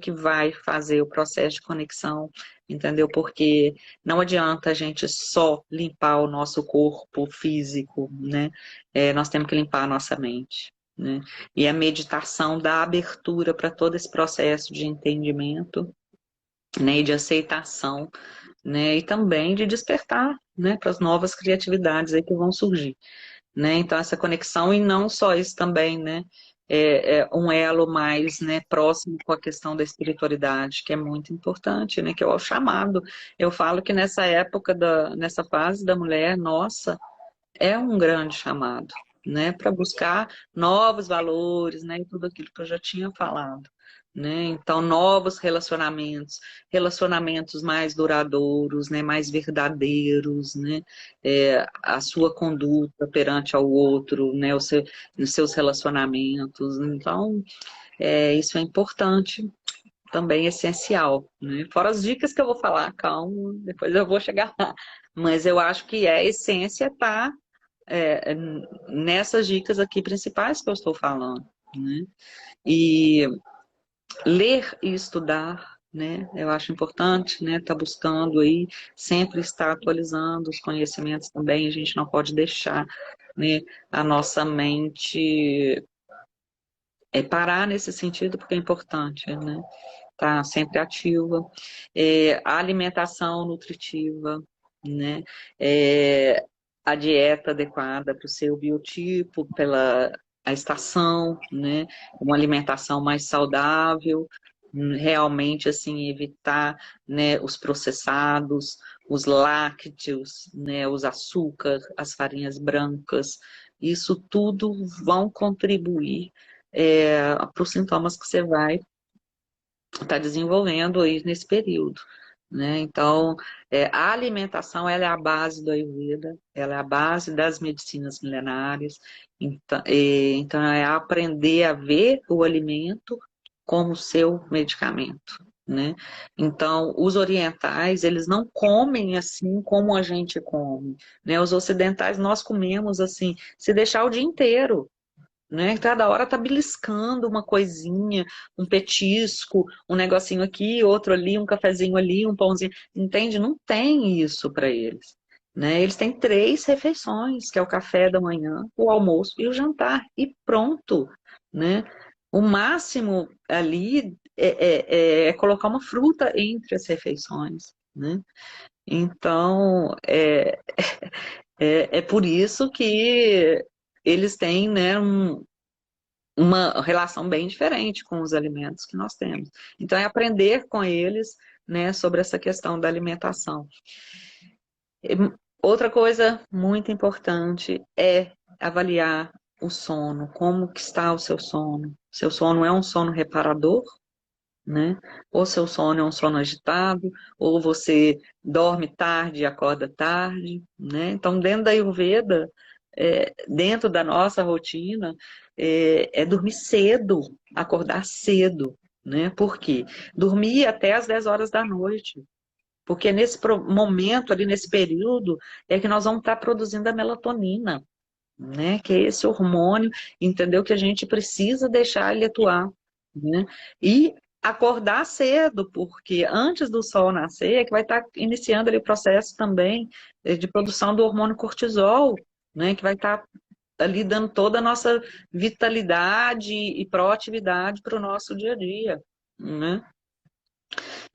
que vai fazer o processo de conexão, entendeu? Porque não adianta a gente só limpar o nosso corpo físico, né? Nós temos que limpar a nossa mente. né? E a meditação dá abertura para todo esse processo de entendimento, né? E de aceitação, né? E também de despertar, né? Para as novas criatividades aí que vão surgir, né? Então essa conexão, e não só isso também, né? É um elo mais, né, próximo com a questão da espiritualidade, que é muito importante, né? Que é o chamado. Eu falo que nessa época, nessa fase da mulher, nossa, é um grande chamado, né, para buscar novos valores, né, e tudo aquilo que eu já tinha falado, né, então novos relacionamentos, relacionamentos mais duradouros, né, mais verdadeiros, né, a sua conduta perante ao outro, né, os seus relacionamentos, então isso é importante, também essencial, né? Fora as dicas que eu vou falar, calma, depois eu vou chegar lá. Mas eu acho que a essência está nessas dicas aqui principais que eu estou falando, né? E ler e estudar, né? Eu acho importante, né? Tá buscando aí, sempre estar atualizando os conhecimentos também. A gente não pode deixar, né, a nossa mente parar nesse sentido, porque é importante, né? Tá sempre ativa. A alimentação nutritiva, né? É, a dieta adequada para o seu biotipo, pela a estação, né? Uma alimentação mais saudável, realmente assim evitar, né, os processados, os lácteos, né, os açúcares, as farinhas brancas. Isso tudo vão contribuir para os sintomas que você vai estar desenvolvendo aí nesse período, né? Então, a alimentação, ela é a base do Ayurveda, ela é a base das medicinas milenares, então é aprender a ver o alimento como seu medicamento, né? Então, os orientais, eles não comem assim como a gente come, né? Os ocidentais, nós comemos assim, se deixar o dia inteiro, né? Cada hora tá beliscando uma coisinha, um petisco, um negocinho aqui, outro ali, um cafezinho ali, um pãozinho, entende? Não tem isso para eles, né? Eles têm 3 refeições, que é o café da manhã, o almoço e o jantar, e pronto, né? O máximo ali é colocar uma fruta entre as refeições, né? Então, é por isso que eles têm, né, uma relação bem diferente com os alimentos que nós temos. Então, é aprender com eles, né, sobre essa questão da alimentação. E outra coisa muito importante é avaliar o sono, como que está o seu sono. Seu sono é um sono reparador, né? Ou seu sono é um sono agitado, ou você dorme tarde e acorda tarde, né? Então, dentro da Ayurveda, dentro da nossa rotina, é dormir cedo, acordar cedo, né? Por quê? Dormir até as 10 horas da noite. Porque nesse momento, ali nesse período, é que nós vamos estar produzindo a melatonina, né? Que é esse hormônio, entendeu? Que a gente precisa deixar ele atuar, né? E acordar cedo, porque antes do sol nascer é que vai estar iniciando ali o processo também de produção do hormônio cortisol, né? Que vai estar ali dando toda a nossa vitalidade e proatividade para o nosso dia a dia, né?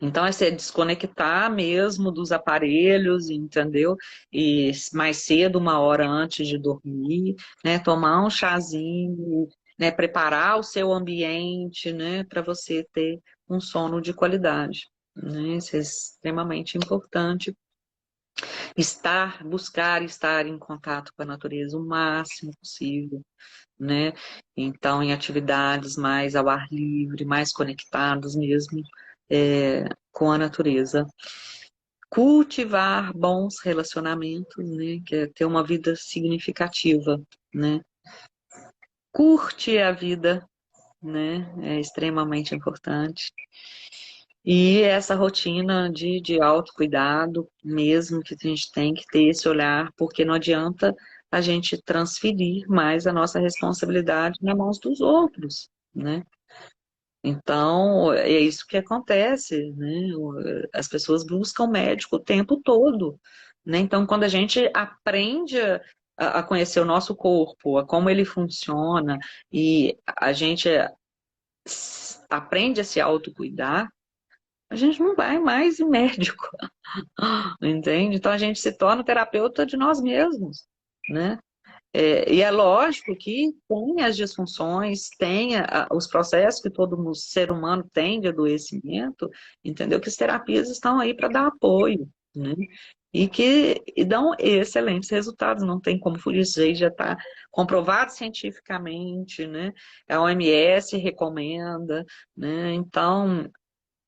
Então, é se desconectar mesmo dos aparelhos, entendeu? E mais cedo, 1 hora antes de dormir, né? Tomar um chazinho, né? Preparar o seu ambiente, né? Para você ter um sono de qualidade, né? Isso é extremamente importante. Buscar estar em contato com a natureza o máximo possível, né? Então, em atividades mais ao ar livre, mais conectados mesmo com a natureza. Cultivar bons relacionamentos, né? Que é ter uma vida significativa, né? Curte a vida, né? É extremamente importante. E essa rotina de autocuidado, mesmo que a gente tem que ter esse olhar, porque não adianta a gente transferir mais a nossa responsabilidade nas mãos dos outros, né? Então, é isso que acontece, né? As pessoas buscam médico o tempo todo, né? Então, quando a gente aprende a conhecer o nosso corpo, a como ele funciona, e a gente aprende a se autocuidar, a gente não vai mais em médico, entende? Então a gente se torna terapeuta de nós mesmos, né? E é lógico que tem as disfunções, tem os processos que todo ser humano tem de adoecimento, entendeu? Que as terapias estão aí para dar apoio, né? E dão excelentes resultados, não tem como fugir, isso aí já está comprovado cientificamente, né? A OMS recomenda, né? Então,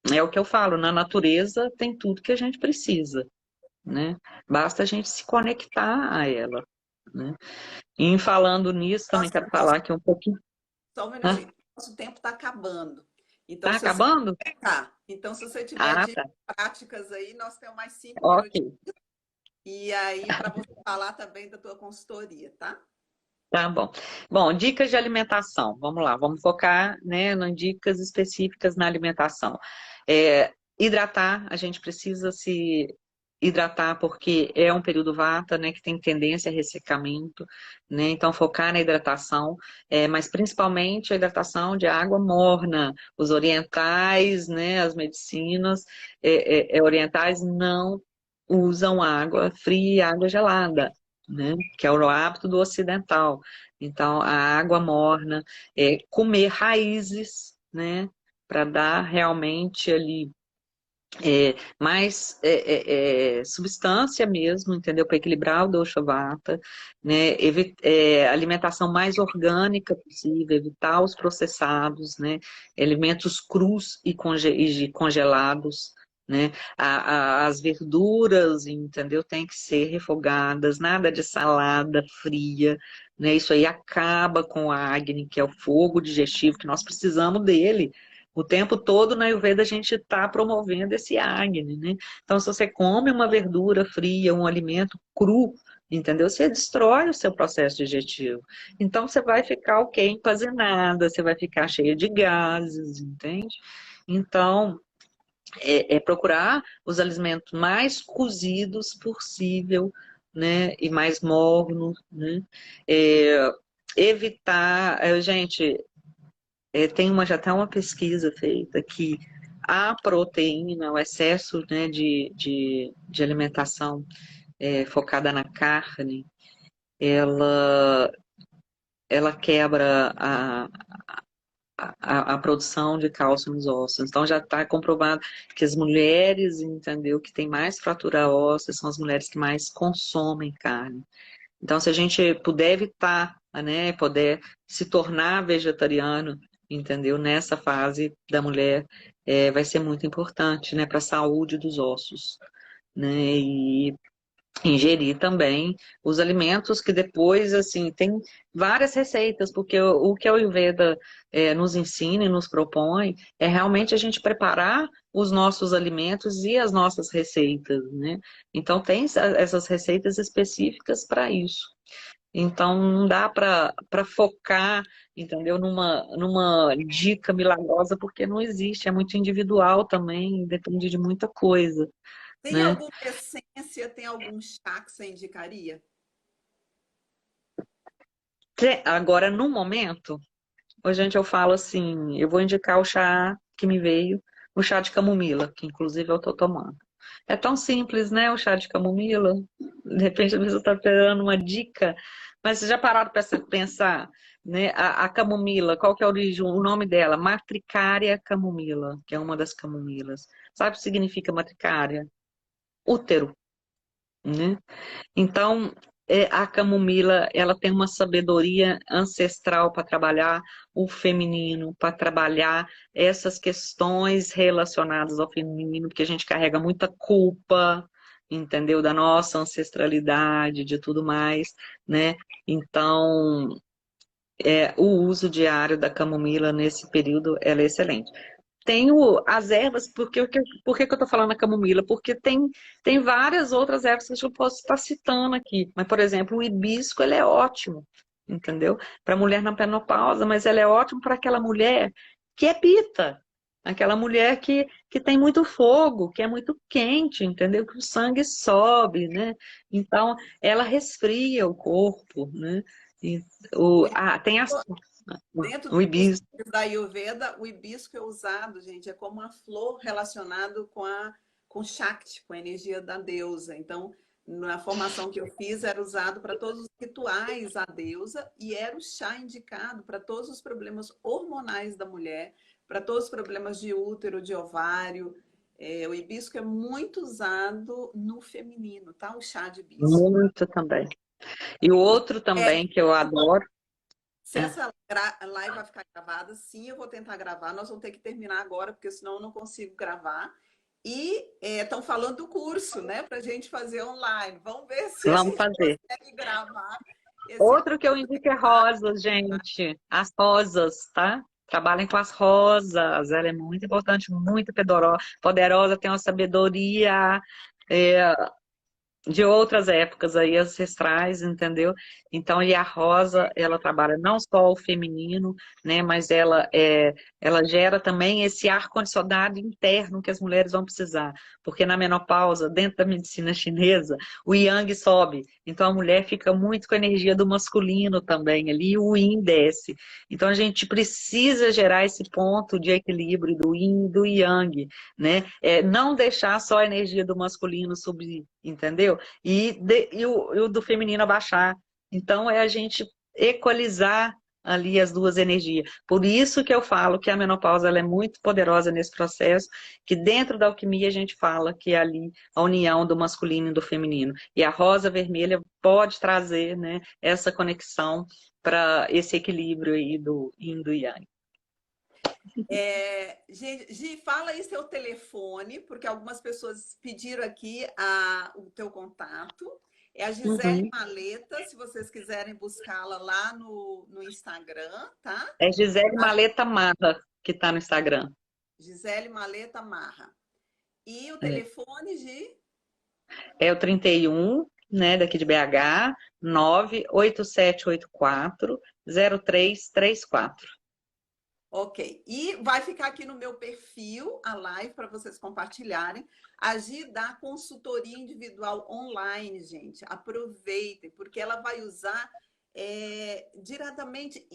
é o que eu falo, na natureza tem tudo que a gente precisa, né? Basta a gente se conectar a ela, né? E em falando nisso, também quero falar aqui um pouquinho. Só um Hã? minutinho. Nosso tempo está acabando. Então, Tá se você acabando? tá. Então, se você tiver Ah, dicas tá. práticas aí, nós temos mais 5 minutos. Ok. E aí, para você falar também da tua consultoria, tá? Tá bom. Bom, dicas de alimentação. Vamos lá, vamos focar, né, em dicas específicas na alimentação. Hidratar, a gente precisa se hidratar porque é um período vata, né, que tem tendência a ressecamento, né? Então focar na hidratação, mas principalmente a hidratação de água morna. Os orientais, né, as medicinas orientais não usam água fria e água gelada, né? Que é o hábito do ocidental. Então, a água morna, comer raízes, né? Para dar realmente ali mais substância mesmo, entendeu? Para equilibrar o dosha vata, né? Alimentação mais orgânica possível, evitar os processados, né? Alimentos crus e congelados, né? As verduras, entendeu? Tem que ser refogadas, nada de salada fria, né? Isso aí acaba com a Agni, que é o fogo digestivo, que nós precisamos dele o tempo todo na Ayurveda a gente está promovendo esse Agni, né? Então, se você come uma verdura fria, um alimento cru, entendeu? Você destrói o seu processo digestivo. Então, você vai ficar o quê? Empazinada, você vai ficar cheia de gases, entende? Então, procurar os alimentos mais cozidos possível, né? E mais mornos, né? É, evitar, gente, tem já tem uma pesquisa feita que a proteína, o excesso, né, de alimentação focada na carne, ela, ela quebra a produção de cálcio nos ossos. Então já está comprovado que as mulheres, entendeu, que tem mais fratura óssea são as mulheres que mais consomem carne. Então, se a gente puder evitar, né, poder se tornar vegetariano, entendeu? Nessa fase da mulher, vai ser muito importante, né, para a saúde dos ossos, né? E ingerir também os alimentos que depois, assim, tem várias receitas, porque o que a Ayurveda nos ensina e nos propõe é realmente a gente preparar os nossos alimentos e as nossas receitas, né? Então, tem essas receitas específicas para isso. Então, não dá para focar, entendeu, numa dica milagrosa, porque não existe, é muito individual também, depende de muita coisa, Tem né? alguma essência, tem algum chá que você indicaria? Agora, no momento, hoje gente eu falo assim, eu vou indicar o chá que me veio, o chá de camomila, que inclusive eu estou tomando. É tão simples, né, o chá de camomila. De repente, a pessoa está esperando uma dica, mas vocês já pararam para pensar, né, a camomila, qual que é a origem, o nome dela? Matricária camomila, que é uma das camomilas. Sabe o que significa matricária? Útero, né? Então, a camomila, ela tem uma sabedoria ancestral para trabalhar o feminino, para trabalhar essas questões relacionadas ao feminino, porque a gente carrega muita culpa, entendeu? Da nossa ancestralidade, de tudo mais, né? Então, o uso diário da camomila nesse período, ela é excelente. Tenho as ervas, por que que eu estou falando a camomila? Porque tem várias outras ervas que eu posso estar citando aqui. Mas, por exemplo, o hibisco, ele é ótimo, entendeu? Para mulher na menopausa, mas ele é ótimo para aquela mulher que é pita. Aquela mulher que que tem muito fogo, que é muito quente, entendeu? Que o sangue sobe, né? Então, ela resfria o corpo, né? E tem Dentro o dos hibisco. princípios da Ayurveda, o hibisco é usado, gente, é como uma flor relacionado com Shakti, com a energia da deusa. Então, na formação que eu fiz, era usado para todos os rituais à deusa e era o chá indicado para todos os problemas hormonais da mulher, para todos os problemas de útero, de ovário. O hibisco é muito usado no feminino, tá? O chá de hibisco. Muito também. E o outro É, também que eu adoro. se essa live vai ficar gravada, sim, eu vou tentar gravar. Nós vamos ter que terminar agora, porque senão eu não consigo gravar. E estão falando do curso, né, para a gente fazer online. Vamos ver se a Vamos gente fazer. consegue gravar esse Outro que eu curso. indico é rosas, gente. As rosas, tá? Trabalhem com as rosas. Ela é muito importante, muito poderosa, tem uma sabedoria. É, de outras épocas aí ancestrais, entendeu? Então, e a Rosa, ela trabalha não só o feminino, né, mas ela gera também esse ar-condicionado interno que as mulheres vão precisar, porque na menopausa, dentro da medicina chinesa, o Yang sobe, então a mulher fica muito com a energia do masculino também ali, e o Yin desce. Então a gente precisa gerar esse ponto de equilíbrio do Yin e do Yang, né? Não deixar só a energia do masculino subir, entendeu? E o do feminino abaixar. Então, é a gente equalizar ali as duas energias. Por isso que eu falo que a menopausa ela é muito poderosa nesse processo, que dentro da alquimia a gente fala que é ali a união do masculino e do feminino. E a rosa vermelha pode trazer, né, essa conexão para esse equilíbrio aí do yin e do yang. Gente, Gi, fala aí seu telefone, porque algumas pessoas pediram aqui o teu contato. É a Gisele Uhum. Maleta, se vocês quiserem buscá-la lá no Instagram, tá? É Gisele Maleta Marra, que está no Instagram. Gisele Maleta Marra. E o É. telefone, Gi? É o 31, né, daqui de BH, 987840334. Ok. E vai ficar aqui no meu perfil a live para vocês compartilharem. A Gi dá consultoria individual online, gente. Aproveitem, porque ela vai usar diretamente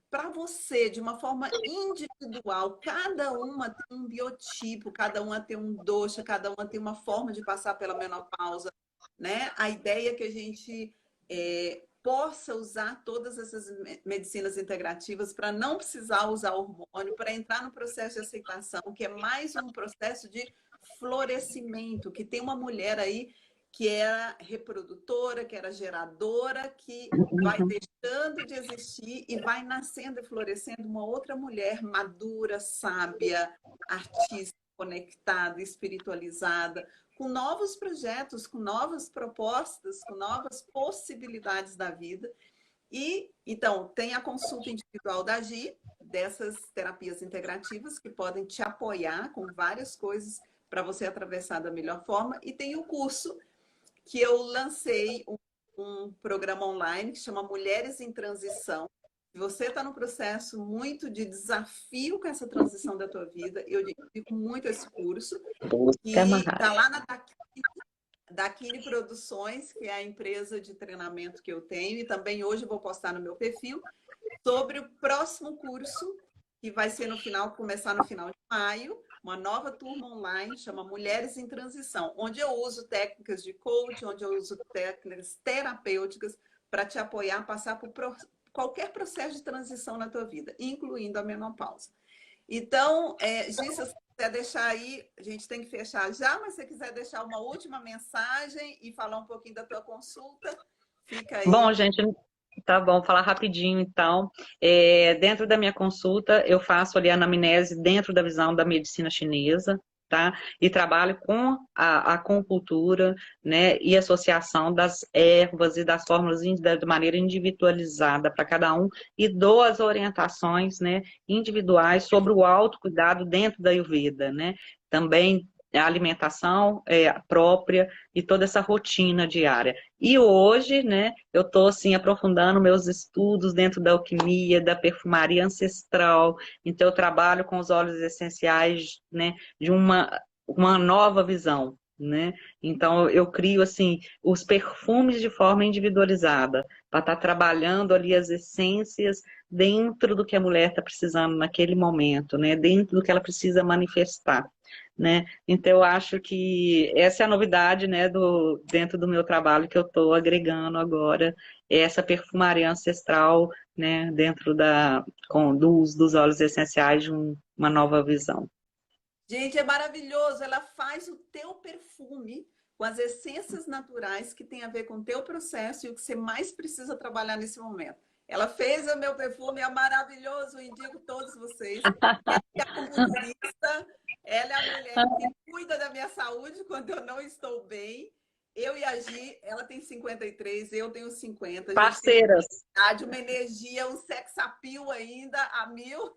para você, de uma forma individual. Cada uma tem um biotipo, cada uma tem um dosha, cada uma tem uma forma de passar pela menopausa, né? A ideia é que a gente possa usar todas essas medicinas integrativas para não precisar usar hormônio, para entrar no processo de aceitação, que é mais um processo de florescimento, que tem uma mulher aí que era reprodutora, que era geradora, que vai deixando de existir e vai nascendo e florescendo uma outra mulher madura, sábia, artista, conectada, espiritualizada, com novos projetos, com novas propostas, com novas possibilidades da vida. E então tem a consulta individual da Gi, dessas terapias integrativas que podem te apoiar com várias coisas para você atravessar da melhor forma. E tem o curso que eu lancei, um programa online que chama Mulheres em Transição. Se você está no processo muito de desafio com essa transição da tua vida, eu indico muito esse curso. Busca E amarrar. está lá na Dakini Produções, que é a empresa de treinamento que eu tenho, e também hoje eu vou postar no meu perfil sobre o próximo curso, que vai ser começar no final de maio, uma nova turma online, chama Mulheres em Transição, onde eu uso técnicas de coach, onde eu uso técnicas terapêuticas para te apoiar a passar por qualquer processo de transição na tua vida, incluindo a menopausa. Então, Gi, se você quiser deixar aí, a gente tem que fechar já, mas se você quiser deixar uma última mensagem e falar um pouquinho da tua consulta, fica aí. Bom, gente, tá bom, falar rapidinho então. Dentro da minha consulta, eu faço ali a anamnese dentro da visão da medicina chinesa, tá? E trabalho com a acupuntura, né? E associação das ervas e das fórmulas de maneira individualizada para cada um e dou as orientações, né, individuais sobre o autocuidado dentro da Ayurveda, né? Também a alimentação própria e toda essa rotina diária. E hoje, né, eu estou assim, aprofundando meus estudos dentro da alquimia, da perfumaria ancestral. Então, eu trabalho com os óleos essenciais, né, de uma nova visão. Né? Então, eu crio assim os perfumes de forma individualizada, para estar trabalhando ali as essências dentro do que a mulher está precisando naquele momento, né? Dentro do que ela precisa manifestar. Né? Então, eu acho que essa é a novidade, né, dentro do meu trabalho que eu estou agregando agora, essa perfumaria ancestral, né, dentro dos óleos essenciais de uma nova visão. Gente, é maravilhoso. Ela faz o teu perfume com as essências naturais que tem a ver com o teu processo e o que você mais precisa trabalhar nesse momento. Ela fez o meu perfume, é maravilhoso, eu indico todos vocês. Ela é acupunturista, ela é a mulher que cuida da minha saúde quando eu não estou bem. Eu e a Gi, ela tem 53, eu tenho 50. A gente Parceiras. tem uma energia, um sex appeal ainda a mil.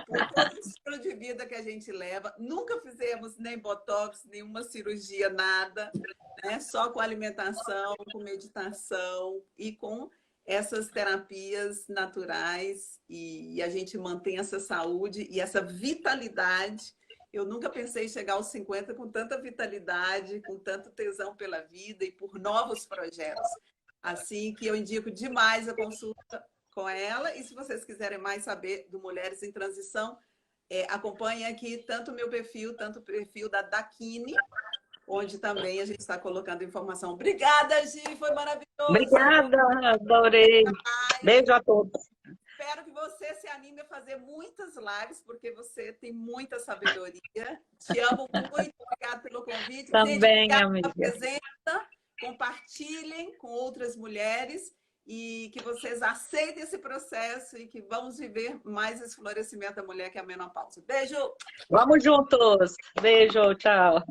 Por todo o estilo de vida que a gente leva. Nunca fizemos nem botox, nenhuma cirurgia, nada, né? Só com alimentação, com meditação e com essas terapias naturais e a gente mantém essa saúde e essa vitalidade. Eu nunca pensei em chegar aos 50 com tanta vitalidade, com tanto tesão pela vida e por novos projetos. Assim que eu indico demais a consulta com ela. E se vocês quiserem mais saber do Mulheres em Transição, acompanhem aqui tanto o meu perfil, tanto o perfil da Dakini, onde também a gente está colocando informação. Obrigada, Gi, foi maravilhoso. Obrigada, adorei. Beijo a todos. Espero que você se anime a fazer muitas lives, porque você tem muita sabedoria. Te amo muito, obrigada pelo convite. Também, Gente, amiga. pela presença, compartilhem com outras mulheres e que vocês aceitem esse processo e que vamos viver mais esse florescimento da mulher que é a menopausa. Beijo! Vamos juntos! Beijo, tchau!